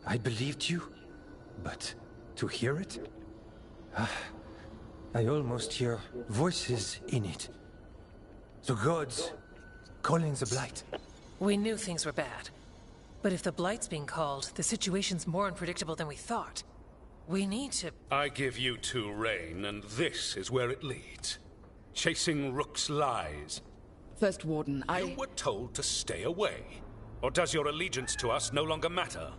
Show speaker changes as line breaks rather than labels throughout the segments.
I believed you, but to hear it? I almost hear voices in it. The gods calling the Blight.
We knew things were bad. But if the Blight's being called, the situation's more unpredictable than we thought. We need to...
I give you two Rain, and this is where it leads. Chasing Rook's lies.
First Warden,
You were told to stay away. Or does your allegiance to us no longer matter?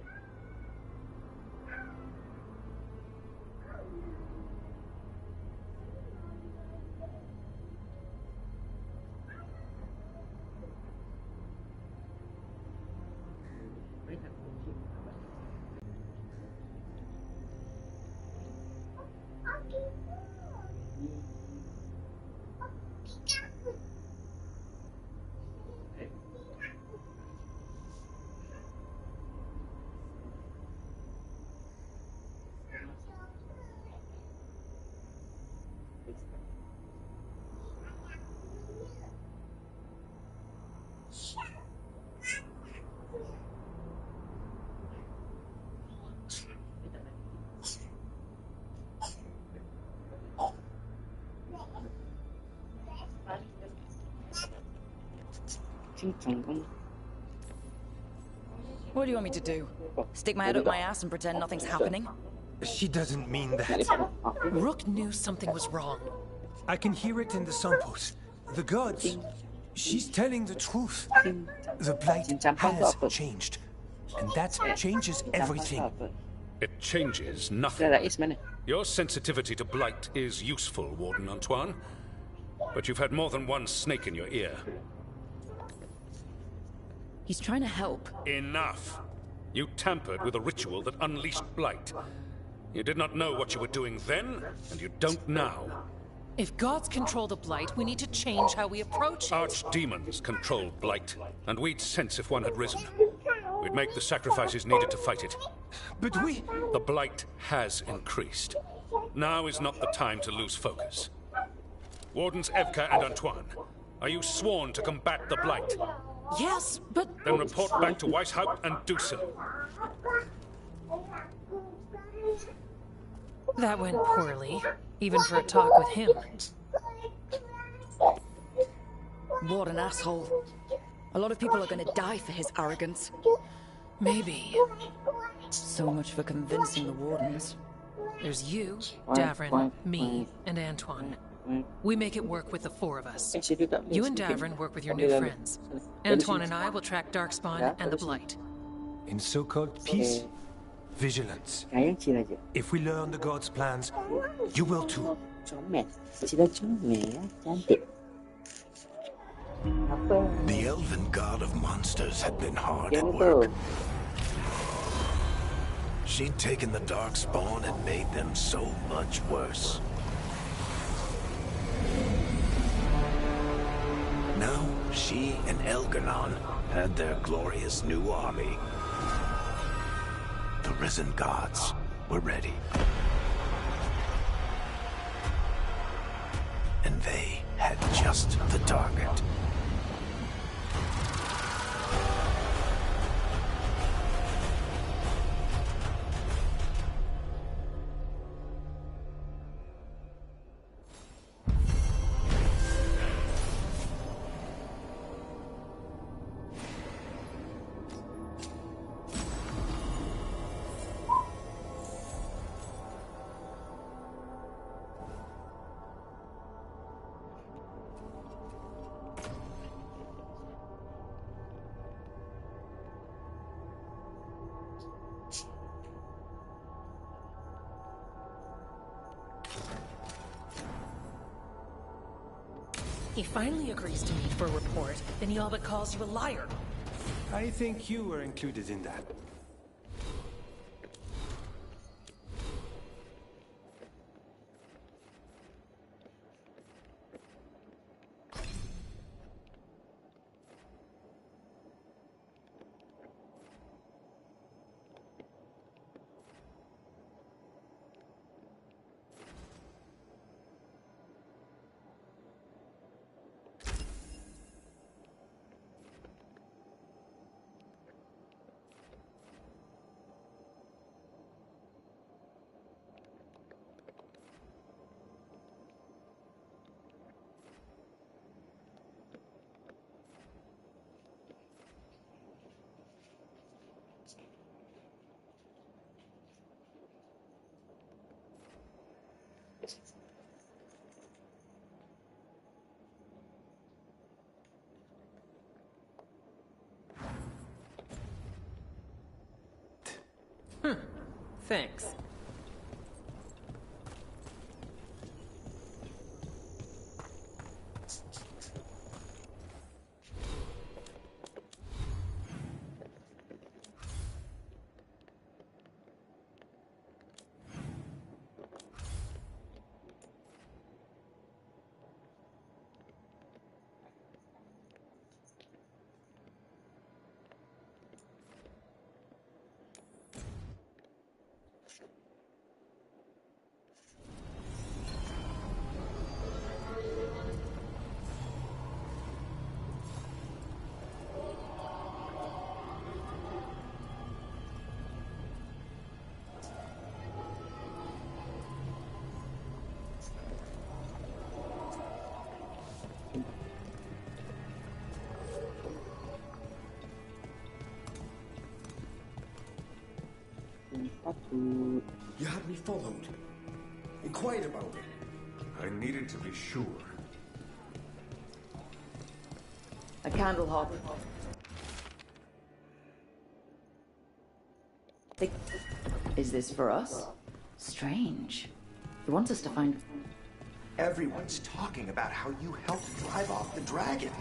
What do you want me to do? Stick my head up my ass and pretend nothing's happening?
She doesn't mean that.
Rook knew something was wrong.
I can hear it in the samples. The gods. She's telling the truth. The Blight has changed. And that changes everything.
It changes nothing. Your sensitivity to Blight is useful, Warden Antoine. But you've had more than one snake in your ear.
He's trying to help.
Enough! You tampered with a ritual that unleashed Blight. You did not know what you were doing then, and you don't now.
If gods control the Blight, we need to change how we approach it.
Archdemons control Blight, and we'd sense if one had risen. We'd make the sacrifices needed to fight it.
But we...
The Blight has increased. Now is not the time to lose focus. Wardens Evka and Antoine, are you sworn to combat the Blight?
Yes, but...
Then report back to Weishaupt and do so.
That went poorly, even for a talk with him.
What an asshole. A lot of people are gonna die for his arrogance.
Maybe.
So much for convincing the Wardens.
There's you, Davrin, me, and Antoine. We make it work with the four of us. You and Davrin work with your new friends. Antoine and I will track Darkspawn and the Blight.
In so-called peace, vigilance. If we learn the gods' plans, you will too.
The elven god of monsters had been hard at work. She'd taken the Darkspawn and made them so much worse. Now, she and Elgar'nan had their glorious new army. The risen gods were ready. And they had just the target.
He finally agrees to meet for a report, then he all but calls you a liar.
I think you were included in that.
Thanks.
You had me followed. Inquired about it.
I needed to be sure.
A candle hop. Is this for us? Strange. He wants us to find...
Everyone's talking about how you helped drive off the dragon.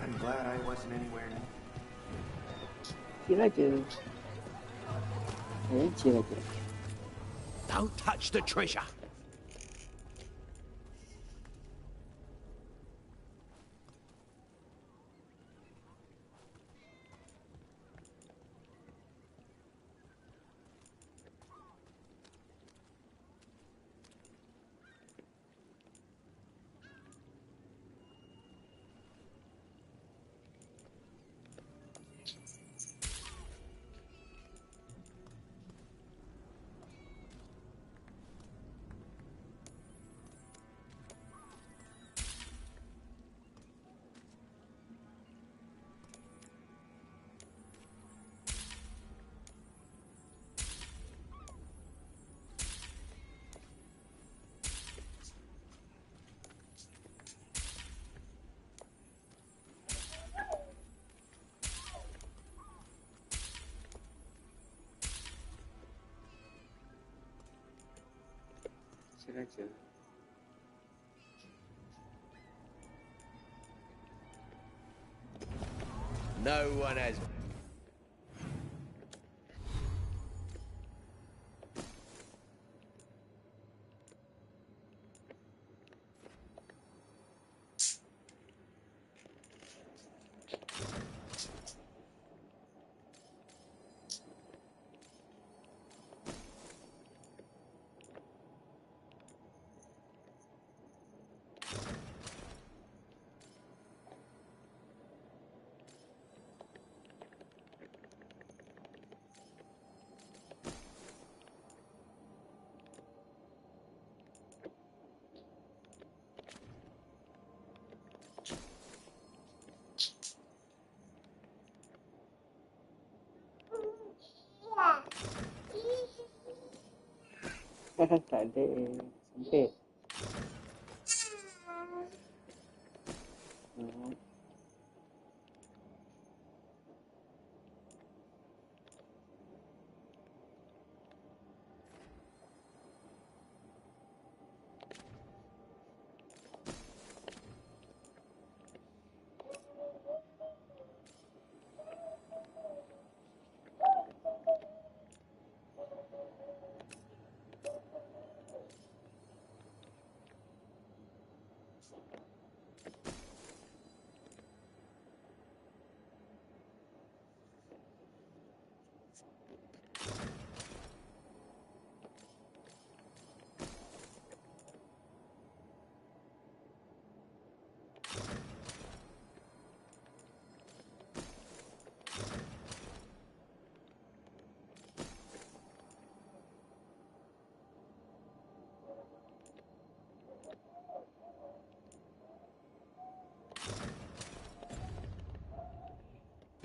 I'm glad I wasn't anywhere near.
Don't touch the treasure. No one has.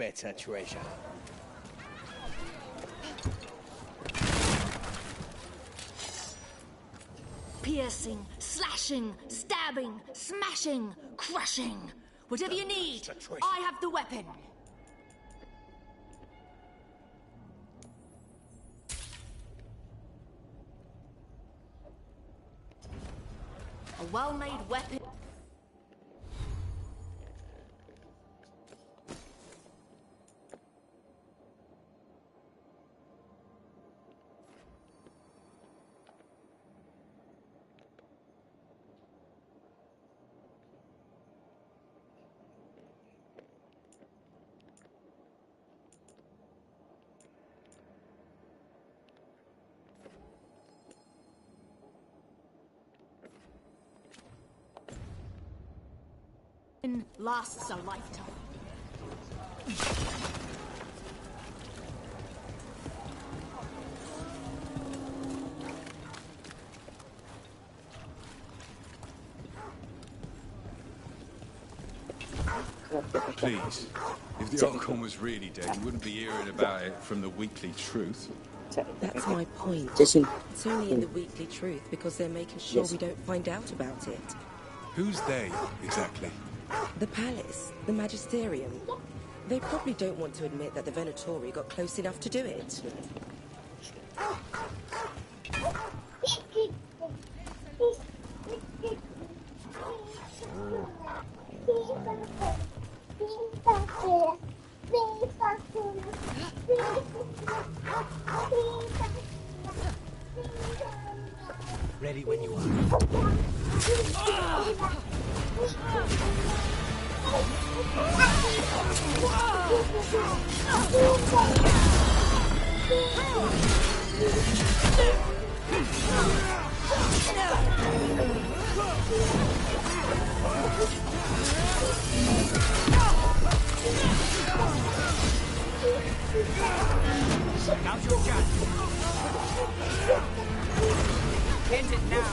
Better treasure.
piercing, slashing, stabbing, smashing, crushing. Whatever you need, I have the weapon. A well-made weapon. Lasts a lifetime.
Please, if the Archon was really dead, you wouldn't be hearing about it from the Weekly Truth.
That's my point. It's only in the Weekly Truth because they're making sure we don't find out about it.
Who's they, exactly?
The palace, the magisterium. They probably don't want to admit that the Venatori got close enough to do it.
Ready when you are. Now's your chance. End it now.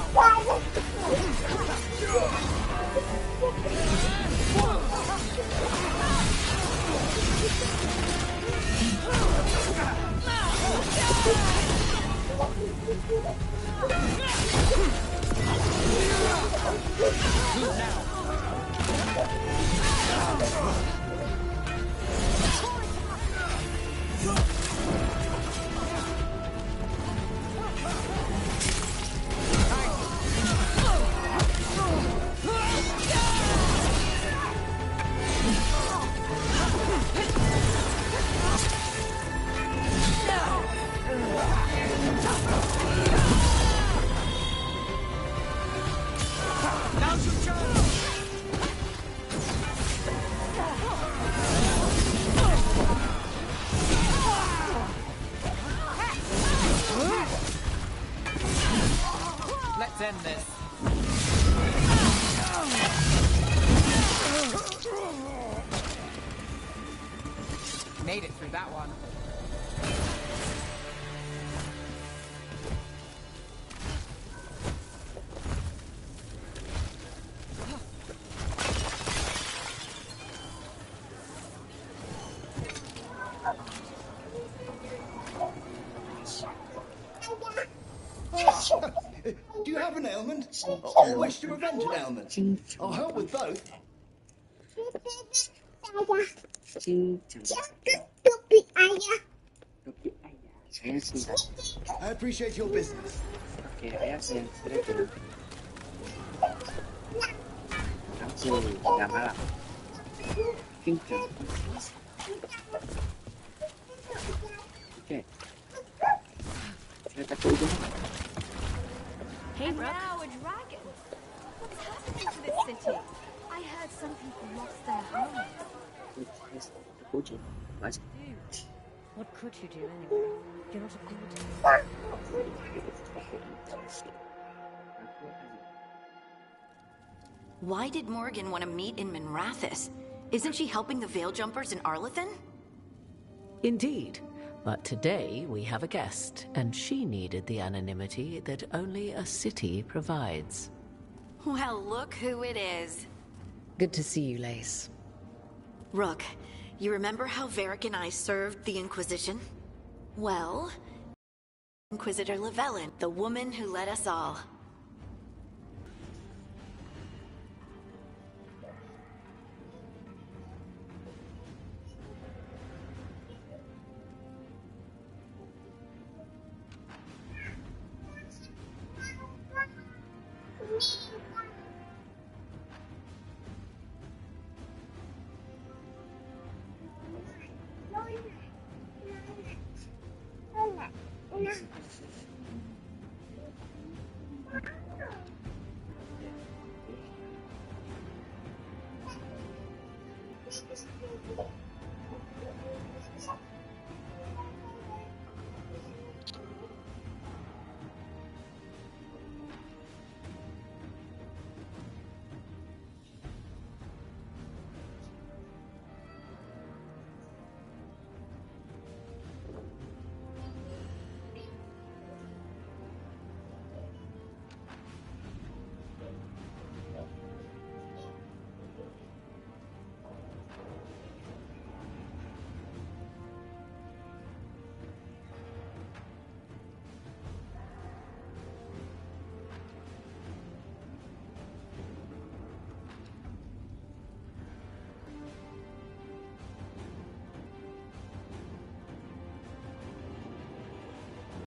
Let's end this. Made it through that one.
Do you have an ailment? Or wish to prevent an ailment? I'll help with both. I appreciate your business.
Hey, now a dragon. What's happening to this city? I heard some people lost their homes. Dude, what could you do anyway? You're not a golden.
Why did Morgan want to meet in Minrathous? Isn't she helping the Veil Jumpers in Arlathan?
Indeed. But today we have a guest, and she needed the anonymity that only a city provides.
Well, look who it is.
Good to see you, Lace.
Rook, you remember how Varric and I served the Inquisition? Well, Inquisitor Llewellyn, the woman who led us all.